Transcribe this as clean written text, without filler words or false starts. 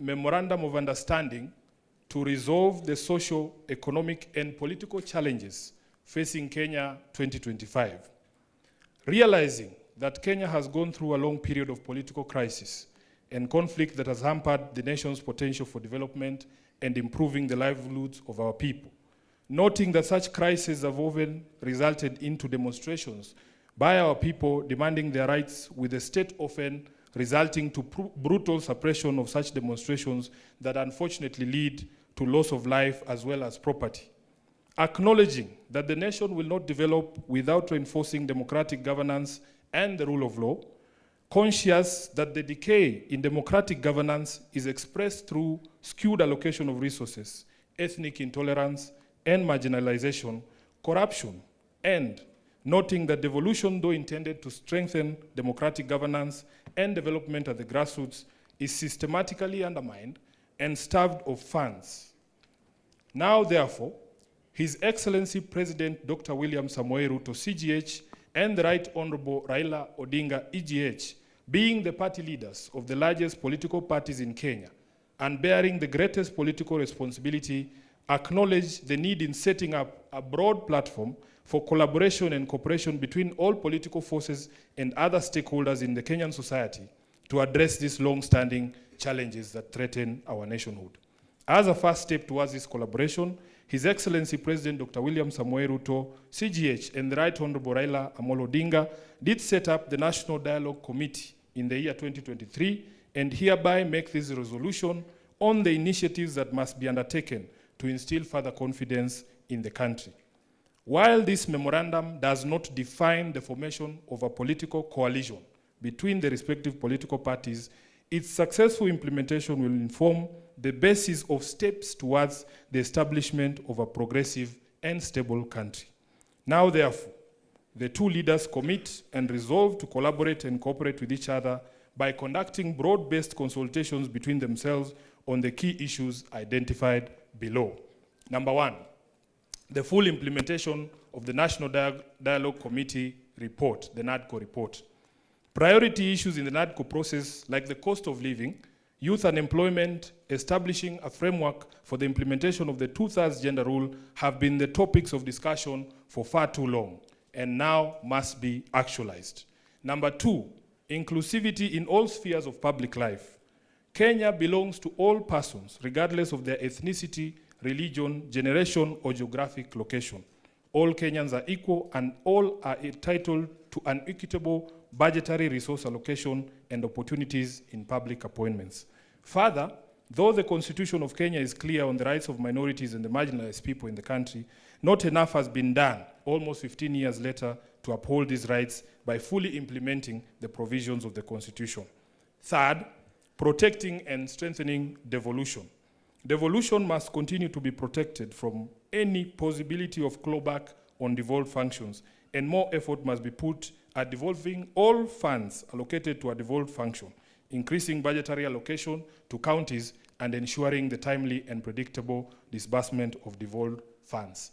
Memorandum of Understanding to resolve the social, economic, and political challenges facing Kenya 2025. Realizing that Kenya has gone through a long period of political crisis and conflict that has hampered the nation's potential for development and improving the livelihoods of our people. Noting that such crises have often resulted into demonstrations by our people demanding their rights, with the state often resulting to brutal suppression of such demonstrations that unfortunately lead to loss of life as well as property. Acknowledging that the nation will not develop without reinforcing democratic governance and the rule of law, conscious that the decay in democratic governance is expressed through skewed allocation of resources, ethnic intolerance, and marginalization, corruption, and noting that devolution, though intended to strengthen democratic governance and development at the grassroots, is systematically undermined and starved of funds. Now, therefore, His Excellency President Dr. William Samoei Ruto, CGH, and the Right Honorable Raila Odinga, EGH, being the party leaders of the largest political parties in Kenya and bearing the greatest political responsibility, acknowledge the need in setting up a broad platform for collaboration and cooperation between all political forces and other stakeholders in the Kenyan society to address these long-standing challenges that threaten our nationhood. As a first step towards this collaboration, His Excellency President Dr. William Samoei Ruto, CGH, and the Right Honorable Raila Amolo Odinga did set up the National Dialogue Committee in the year 2023 and hereby make this resolution on the initiatives that must be undertaken to instill further confidence in the country. While this memorandum does not define the formation of a political coalition between the respective political parties, its successful implementation will inform the basis of steps towards the establishment of a progressive and stable country. Now, therefore, the two leaders commit and resolve to collaborate and cooperate with each other by conducting broad-based consultations between themselves on the key issues identified below. Number one, the full implementation of the National Dialogue Committee report, the NADCO report. Priority issues in the NADCO process, like the cost of living, youth unemployment, establishing a framework for the implementation of the 2/3 gender rule, have been the topics of discussion for far too long and now must be actualized. Number two, inclusivity in all spheres of public life. Kenya belongs to all persons, regardless of their ethnicity, religion, generation, or geographic location. All Kenyans are equal and all are entitled to an equitable budgetary resource allocation and opportunities in public appointments. Further, though the Constitution of Kenya is clear on the rights of minorities and the marginalized people in the country, not enough has been done almost 15 years later to uphold these rights by fully implementing the provisions of the Constitution. Third, protecting and strengthening devolution. Devolution must continue to be protected from any possibility of clawback on devolved functions, and more effort must be put at devolving all funds allocated to a devolved function, increasing budgetary allocation to counties, and ensuring the timely and predictable disbursement of devolved funds.